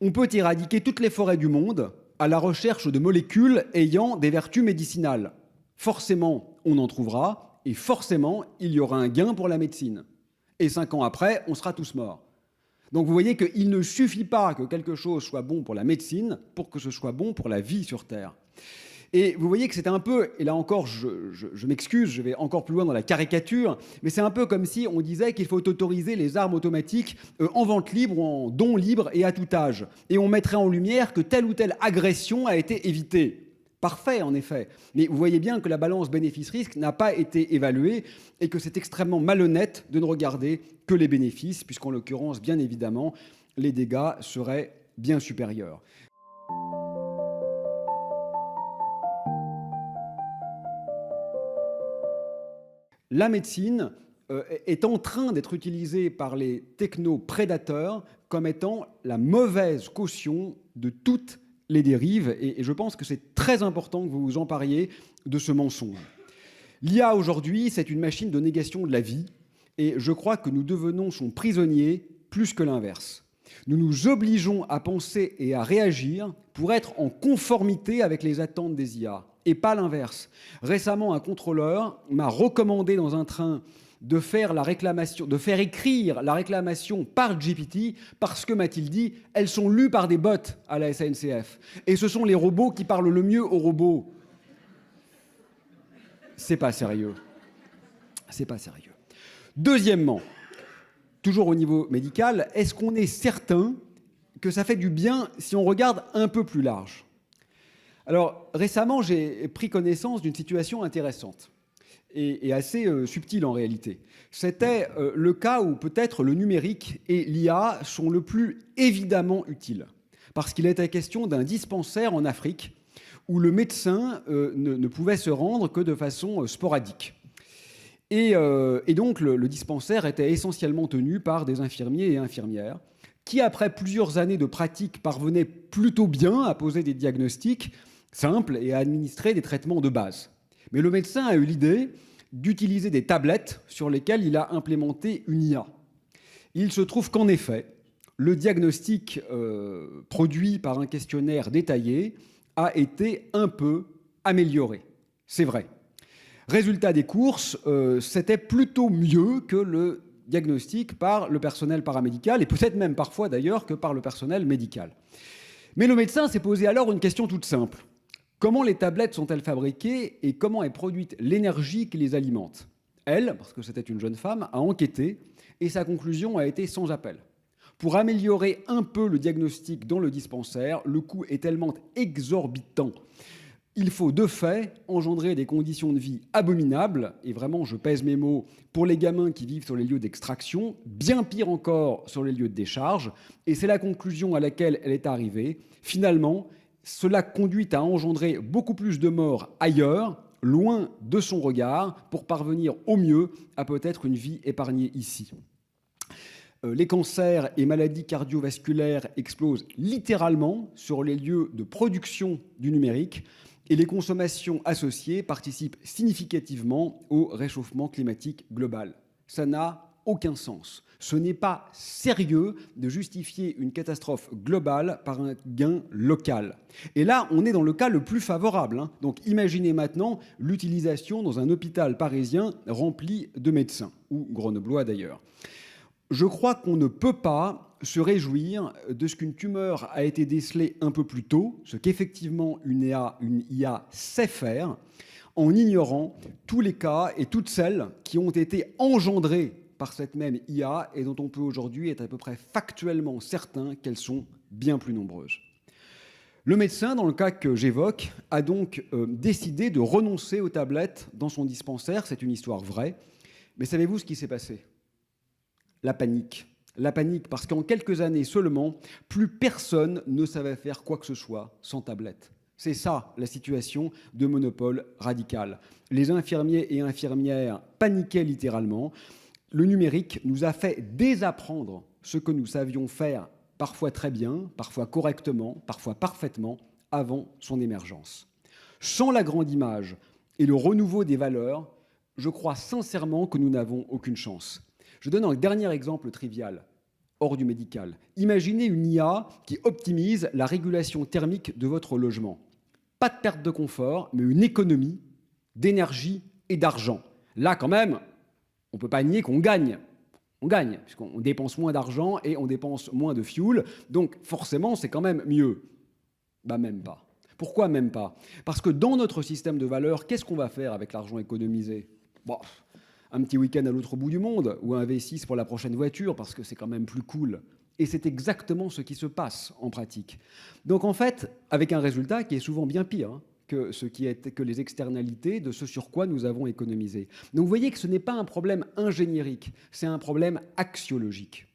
On peut éradiquer toutes les forêts du monde à la recherche de molécules ayant des vertus médicinales. Forcément, on en trouvera et forcément, il y aura un gain pour la médecine. Et 5 ans après, on sera tous morts. Donc vous voyez qu'il ne suffit pas que quelque chose soit bon pour la médecine pour que ce soit bon pour la vie sur Terre. Et vous voyez que c'est un peu, et là encore je m'excuse, je vais encore plus loin dans la caricature, mais c'est un peu comme si on disait qu'il faut autoriser les armes automatiques en vente libre ou en don libre et à tout âge. Et on mettrait en lumière que telle ou telle agression a été évitée. Parfait, en effet. Mais vous voyez bien que la balance bénéfice-risque n'a pas été évaluée et que c'est extrêmement malhonnête de ne regarder que les bénéfices, puisqu'en l'occurrence, bien évidemment, les dégâts seraient bien supérieurs. La médecine est en train d'être utilisée par les technoprédateurs comme étant la mauvaise caution de toutes les dérives. Et je pense que c'est très important que vous vous empariez de ce mensonge. L'IA aujourd'hui, c'est une machine de négation de la vie. Et je crois que nous devenons son prisonnier plus que l'inverse. Nous nous obligeons à penser et à réagir pour être en conformité avec les attentes des IA. Et pas l'inverse. Récemment, un contrôleur m'a recommandé dans un train de faire écrire la réclamation par GPT parce que, m'a-t-il dit, elles sont lues par des bots à la SNCF. Et ce sont les robots qui parlent le mieux aux robots. C'est pas sérieux. C'est pas sérieux. Deuxièmement, toujours au niveau médical, est-ce qu'on est certain que ça fait du bien si on regarde un peu plus large ? Alors, récemment, j'ai pris connaissance d'une situation intéressante et assez subtile en réalité. C'était le cas où peut-être le numérique et l'IA sont le plus évidemment utiles. Parce qu'il était question d'un dispensaire en Afrique où le médecin ne pouvait se rendre que de façon sporadique. Et donc, le dispensaire était essentiellement tenu par des infirmiers et infirmières qui, après plusieurs années de pratique, parvenaient plutôt bien à poser des diagnostics simples et à administrer des traitements de base. Mais le médecin a eu l'idée d'utiliser des tablettes sur lesquelles il a implémenté une IA. Il se trouve qu'en effet, le diagnostic produit par un questionnaire détaillé a été un peu amélioré. C'est vrai. Résultat des courses, c'était plutôt mieux que le diagnostic par le personnel paramédical, et peut-être même parfois d'ailleurs que par le personnel médical. Mais le médecin s'est posé alors une question toute simple. Comment les tablettes sont-elles fabriquées et comment est produite l'énergie qui les alimente ? Elle, parce que c'était une jeune femme, a enquêté et sa conclusion a été sans appel. Pour améliorer un peu le diagnostic dans le dispensaire, le coût est tellement exorbitant. Il faut de fait engendrer des conditions de vie abominables, et vraiment je pèse mes mots, pour les gamins qui vivent sur les lieux d'extraction, bien pire encore sur les lieux de décharge, et c'est la conclusion à laquelle elle est arrivée. Finalement, cela conduit à engendrer beaucoup plus de morts ailleurs, loin de son regard, pour parvenir au mieux à peut-être une vie épargnée ici. Les cancers et maladies cardiovasculaires explosent littéralement sur les lieux de production du numérique et les consommations associées participent significativement au réchauffement climatique global. Ça n'a aucun sens. Ce n'est pas sérieux de justifier une catastrophe globale par un gain local. Et là, on est dans le cas le plus favorable. Donc imaginez maintenant l'utilisation dans un hôpital parisien rempli de médecins, ou grenoblois d'ailleurs. Je crois qu'on ne peut pas se réjouir de ce qu'une tumeur a été décelée un peu plus tôt, ce qu'effectivement une IA sait faire, en ignorant tous les cas et toutes celles qui ont été engendrés par cette même IA et dont on peut aujourd'hui être à peu près factuellement certain qu'elles sont bien plus nombreuses. Le médecin, dans le cas que j'évoque, a donc décidé de renoncer aux tablettes dans son dispensaire. C'est une histoire vraie. Mais savez-vous ce qui s'est passé ? La panique. La panique parce qu'en quelques années seulement, plus personne ne savait faire quoi que ce soit sans tablette. C'est ça la situation de monopole radical. Les infirmiers et infirmières paniquaient littéralement. Le numérique nous a fait désapprendre ce que nous savions faire parfois très bien, parfois correctement, parfois parfaitement, avant son émergence. Sans la grande image et le renouveau des valeurs, je crois sincèrement que nous n'avons aucune chance. Je donne un dernier exemple trivial. hors du médical. Imaginez une IA qui optimise la régulation thermique de votre logement. Pas de perte de confort, mais une économie d'énergie et d'argent. Là, quand même, on ne peut pas nier qu'on gagne. On gagne, puisqu'on dépense moins d'argent et on dépense moins de fuel. Donc, forcément, c'est quand même mieux. Bah, même pas. Pourquoi même pas? Parce que dans notre système de valeurs, qu'est-ce qu'on va faire avec l'argent économisé? Bon, un petit week-end à l'autre bout du monde ou un V6 pour la prochaine voiture, parce que c'est quand même plus cool. Et c'est exactement ce qui se passe en pratique. Donc en fait, avec un résultat qui est souvent bien pire que les externalités de ce sur quoi nous avons économisé. Donc vous voyez que ce n'est pas un problème ingéniérique, c'est un problème axiologique.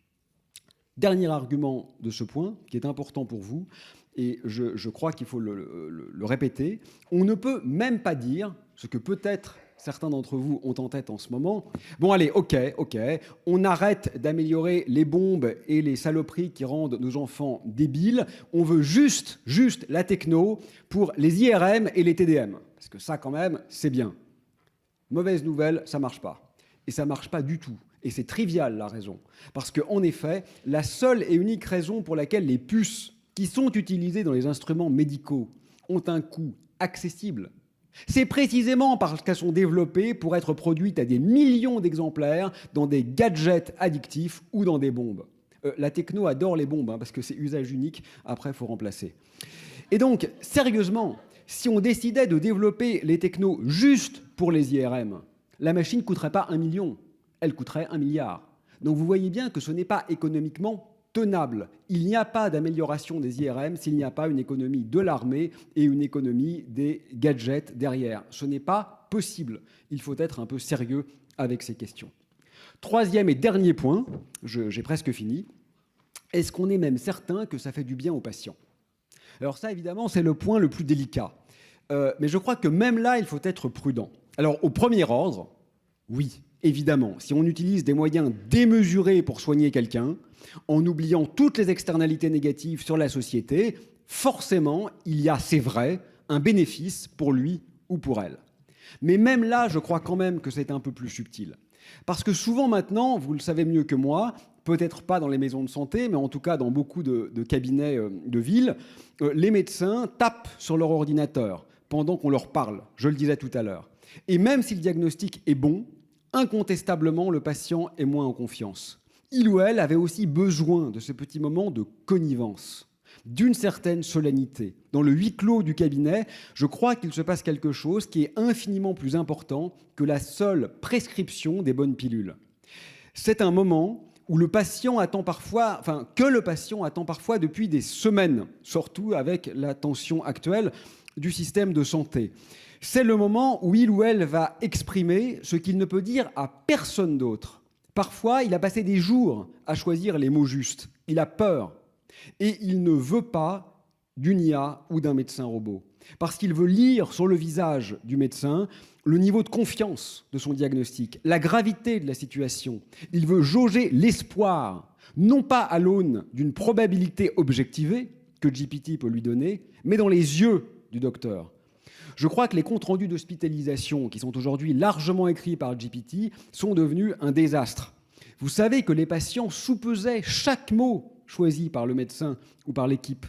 Dernier argument de ce point, qui est important pour vous, et je crois qu'il faut le répéter, on ne peut même pas dire ce que peut-être certains d'entre vous ont en tête en ce moment. Bon allez, ok, on arrête d'améliorer les bombes et les saloperies qui rendent nos enfants débiles, on veut juste la techno pour les IRM et les TDM, parce que ça quand même, c'est bien. Mauvaise nouvelle, ça marche pas. Et ça marche pas du tout. Et c'est trivial la raison. Parce qu'en effet, la seule et unique raison pour laquelle les puces qui sont utilisées dans les instruments médicaux ont un coût accessible, c'est précisément parce qu'elles sont développées pour être produites à des millions d'exemplaires dans des gadgets addictifs ou dans des bombes. La techno adore les bombes, parce que c'est usage unique, après il faut remplacer. Et donc, sérieusement, si on décidait de développer les technos juste pour les IRM, la machine ne coûterait pas 1 million, elle coûterait 1 milliard. Donc vous voyez bien que ce n'est pas économiquement tenable. Il n'y a pas d'amélioration des IRM s'il n'y a pas une économie de l'armée et une économie des gadgets derrière. Ce n'est pas possible. Il faut être un peu sérieux avec ces questions. Troisième et dernier point, j'ai presque fini. Est-ce qu'on est même certain que ça fait du bien aux patients? Alors ça, évidemment, c'est le point le plus délicat. Mais je crois que même là, il faut être prudent. Alors, au premier ordre, oui, évidemment, si on utilise des moyens démesurés pour soigner quelqu'un, en oubliant toutes les externalités négatives sur la société, forcément, il y a, c'est vrai, un bénéfice pour lui ou pour elle. Mais même là, je crois quand même que c'est un peu plus subtil. Parce que souvent maintenant, vous le savez mieux que moi, peut-être pas dans les maisons de santé, mais en tout cas dans beaucoup de cabinets de ville, les médecins tapent sur leur ordinateur pendant qu'on leur parle, je le disais tout à l'heure. Et même si le diagnostic est bon, incontestablement, le patient est moins en confiance. Il ou elle avait aussi besoin de ce petit moment de connivence, d'une certaine solennité. Dans le huis clos du cabinet, je crois qu'il se passe quelque chose qui est infiniment plus important que la seule prescription des bonnes pilules. C'est un moment où le patient attend parfois, que le patient attend parfois depuis des semaines, surtout avec la tension actuelle du système de santé. C'est le moment où il ou elle va exprimer ce qu'il ne peut dire à personne d'autre. Parfois, il a passé des jours à choisir les mots justes. Il a peur. Et il ne veut pas d'une IA ou d'un médecin robot. Parce qu'il veut lire sur le visage du médecin le niveau de confiance de son diagnostic, la gravité de la situation. Il veut jauger l'espoir, non pas à l'aune d'une probabilité objectivée que GPT peut lui donner, mais dans les yeux du docteur. Je crois que les comptes rendus d'hospitalisation, qui sont aujourd'hui largement écrits par GPT, sont devenus un désastre. Vous savez que les patients sous-pesaient chaque mot choisi par le médecin ou par l'équipe.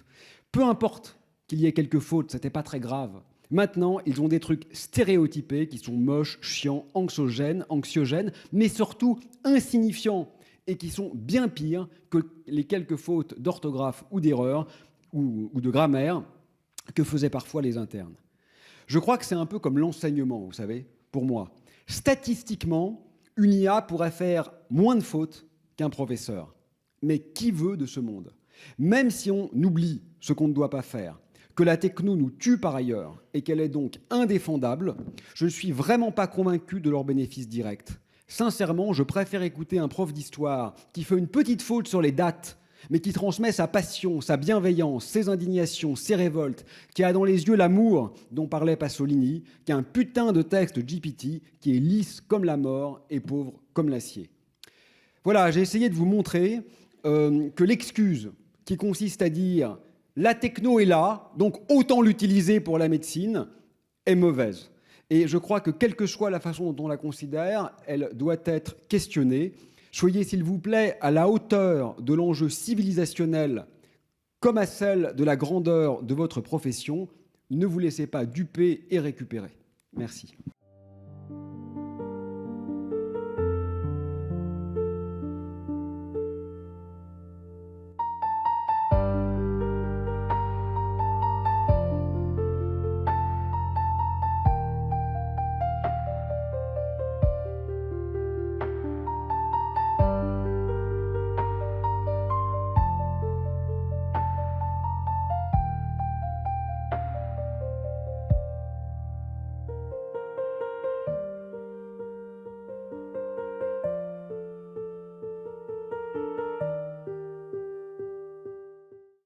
Peu importe qu'il y ait quelques fautes, ce n'était pas très grave. Maintenant, ils ont des trucs stéréotypés qui sont moches, chiants, anxiogènes, mais surtout insignifiants et qui sont bien pires que les quelques fautes d'orthographe ou d'erreur ou de grammaire que faisaient parfois les internes. Je crois que c'est un peu comme l'enseignement, vous savez, pour moi. Statistiquement, une IA pourrait faire moins de fautes qu'un professeur. Mais qui veut de ce monde? Même si on oublie ce qu'on ne doit pas faire, que la techno nous tue par ailleurs et qu'elle est donc indéfendable, je ne suis vraiment pas convaincu de leur bénéfice direct. Sincèrement, je préfère écouter un prof d'histoire qui fait une petite faute sur les dates, mais qui transmet sa passion, sa bienveillance, ses indignations, ses révoltes, qui a dans les yeux l'amour dont parlait Pasolini, qu'un putain de texte GPT qui est lisse comme la mort et pauvre comme l'acier. Voilà, j'ai essayé de vous montrer que l'excuse qui consiste à dire « la techno est là, donc autant l'utiliser pour la médecine » est mauvaise. Et je crois que quelle que soit la façon dont on la considère, elle doit être questionnée. Soyez, s'il vous plaît, à la hauteur de l'enjeu civilisationnel comme à celle de la grandeur de votre profession. Ne vous laissez pas duper et récupérer. Merci.